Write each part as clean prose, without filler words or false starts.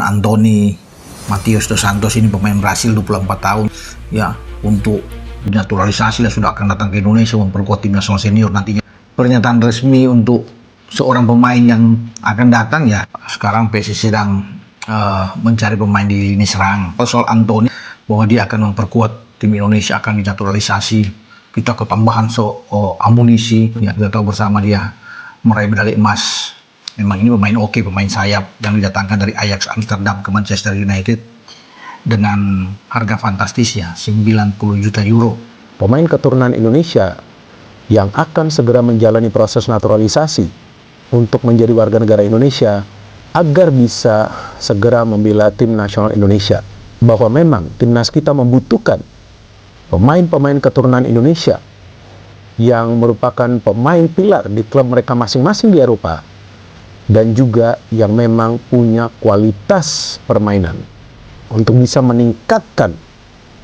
Anthony Matias dos Santos ini pemain Brasil 24 tahun ya, untuk naturalisasi dan sudah akan datang ke Indonesia memperkuat tim nasional senior nantinya. Pernyataan resmi untuk seorang pemain yang akan datang ya, sekarang PSSI sedang mencari pemain di lini serang. Soal Anthony, bahwa dia akan memperkuat tim Indonesia, akan dinaturalisasi, kita ketambahan amunisi ya, kita tahu bersama dia meraih medali emas. Memang ini pemain oke, pemain sayap yang didatangkan dari Ajax Amsterdam ke Manchester United dengan harga fantastis ya, 90 juta euro. Pemain keturunan Indonesia yang akan segera menjalani proses naturalisasi untuk menjadi warga negara Indonesia agar bisa segera membela tim nasional Indonesia. Bahwa memang timnas kita membutuhkan pemain-pemain keturunan Indonesia yang merupakan pemain pilar di klub mereka masing-masing di Eropa, dan juga yang memang punya kualitas permainan untuk bisa meningkatkan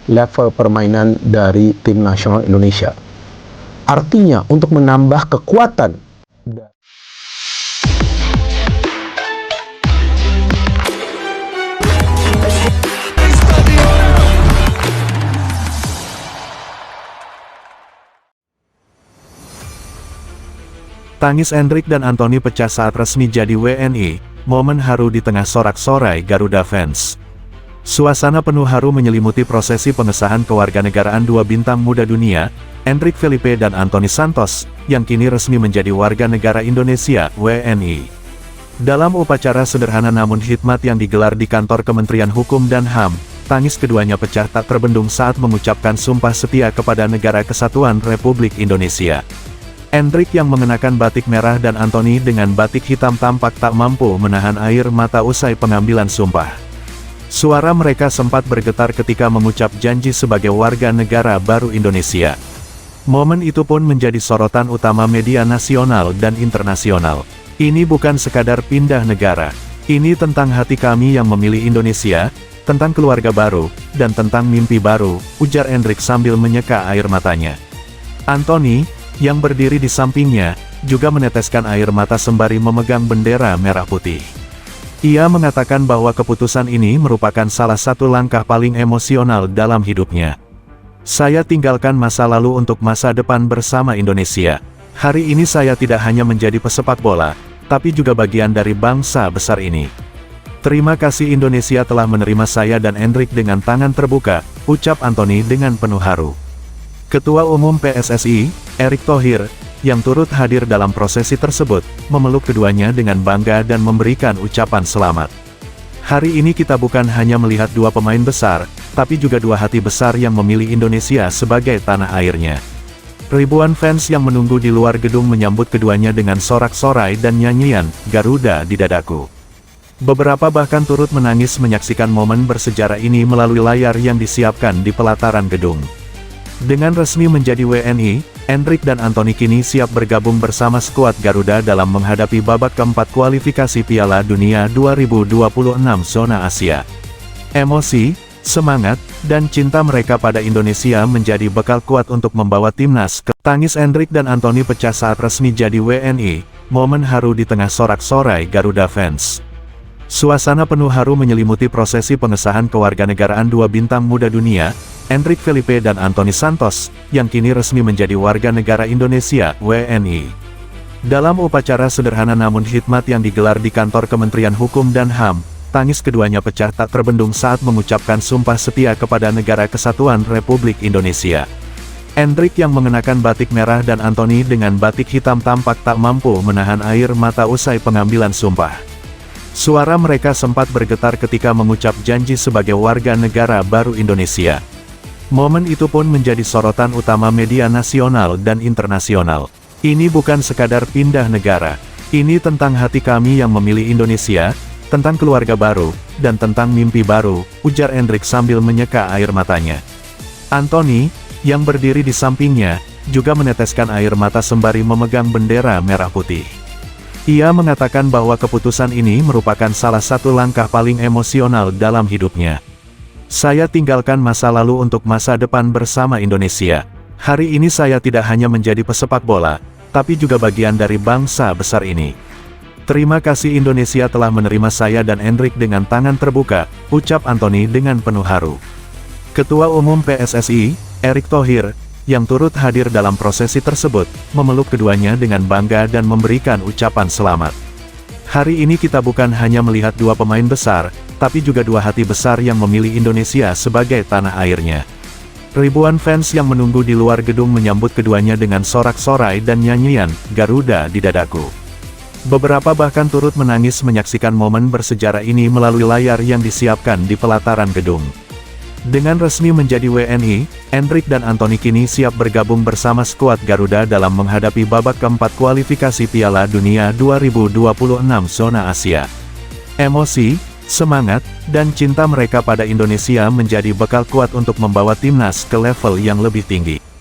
level permainan dari tim nasional Indonesia. Artinya untuk menambah kekuatan. Tangis Endrick dan Anthony pecah saat resmi jadi WNI, momen haru di tengah sorak-sorai Garuda fans. Suasana penuh haru menyelimuti prosesi pengesahan kewarganegaraan dua bintang muda dunia, Endrick Felipe dan Anthony Santos, yang kini resmi menjadi warga negara Indonesia, WNI. Dalam upacara sederhana namun hikmat yang digelar di kantor Kementerian Hukum dan HAM, tangis keduanya pecah tak terbendung saat mengucapkan sumpah setia kepada Negara Kesatuan Republik Indonesia. Endrick yang mengenakan batik merah dan Anthony dengan batik hitam tampak tak mampu menahan air mata usai pengambilan sumpah. Suara mereka sempat bergetar ketika mengucap janji sebagai warga negara baru Indonesia. Momen itu pun menjadi sorotan utama media nasional dan internasional. Ini bukan sekadar pindah negara. Ini tentang hati kami yang memilih Indonesia, tentang keluarga baru, dan tentang mimpi baru, ujar Endrick sambil menyeka air matanya. Anthony, yang berdiri di sampingnya, juga meneteskan air mata sembari memegang bendera merah putih. Ia mengatakan bahwa keputusan ini merupakan salah satu langkah paling emosional dalam hidupnya. Saya tinggalkan masa lalu untuk masa depan bersama Indonesia. Hari ini saya tidak hanya menjadi pesepak bola, tapi juga bagian dari bangsa besar ini. Terima kasih Indonesia telah menerima saya dan Endrick dengan tangan terbuka, ucap Anthony dengan penuh haru. Ketua Umum PSSI, Erick Thohir, yang turut hadir dalam prosesi tersebut, memeluk keduanya dengan bangga dan memberikan ucapan selamat. Hari ini kita bukan hanya melihat dua pemain besar, tapi juga dua hati besar yang memilih Indonesia sebagai tanah airnya. Ribuan fans yang menunggu di luar gedung menyambut keduanya dengan sorak-sorai dan nyanyian, Garuda di dadaku. Beberapa bahkan turut menangis menyaksikan momen bersejarah ini melalui layar yang disiapkan di pelataran gedung. Dengan resmi menjadi WNI, Endrick dan Anthony kini siap bergabung bersama skuad Garuda dalam menghadapi babak keempat kualifikasi Piala Dunia 2026 zona Asia. Emosi, semangat, dan cinta mereka pada Indonesia menjadi bekal kuat untuk membawa timnas ke. Tangis Endrick dan Anthony pecah saat resmi jadi WNI, momen haru di tengah sorak-sorai Garuda fans. Suasana penuh haru menyelimuti prosesi pengesahan kewarganegaraan dua bintang muda dunia, Endrick Felipe dan Anthony Santos, yang kini resmi menjadi warga negara Indonesia, WNI. Dalam upacara sederhana namun hikmat yang digelar di kantor Kementerian Hukum dan HAM, tangis keduanya pecah tak terbendung saat mengucapkan sumpah setia kepada Negara Kesatuan Republik Indonesia. Endrick yang mengenakan batik merah dan Anthony dengan batik hitam tampak tak mampu menahan air mata usai pengambilan sumpah. Suara mereka sempat bergetar ketika mengucap janji sebagai warga negara baru Indonesia. Momen itu pun menjadi sorotan utama media nasional dan internasional. Ini bukan sekadar pindah negara. Ini tentang hati kami yang memilih Indonesia, tentang keluarga baru, dan tentang mimpi baru, ujar Endrick sambil menyeka air matanya. Anthony, yang berdiri di sampingnya, juga meneteskan air mata sembari memegang bendera merah putih. Ia mengatakan bahwa keputusan ini merupakan salah satu langkah paling emosional dalam hidupnya. Saya tinggalkan masa lalu untuk masa depan bersama Indonesia. Hari ini saya tidak hanya menjadi pesepak bola, tapi juga bagian dari bangsa besar ini. Terima kasih Indonesia telah menerima saya dan Endrick dengan tangan terbuka, ucap Anthony dengan penuh haru. Ketua Umum PSSI, Erick Thohir, yang turut hadir dalam prosesi tersebut, memeluk keduanya dengan bangga dan memberikan ucapan selamat. Hari ini kita bukan hanya melihat dua pemain besar, tapi juga dua hati besar yang memilih Indonesia sebagai tanah airnya. Ribuan fans yang menunggu di luar gedung menyambut keduanya dengan sorak-sorai dan nyanyian, "Garuda di dadaku." Beberapa bahkan turut menangis menyaksikan momen bersejarah ini melalui layar yang disiapkan di pelataran gedung. Dengan resmi menjadi WNI, Endrick dan Anthony kini siap bergabung bersama skuad Garuda dalam menghadapi babak keempat kualifikasi Piala Dunia 2026 zona Asia. Emosi, semangat, dan cinta mereka pada Indonesia menjadi bekal kuat untuk membawa timnas ke level yang lebih tinggi.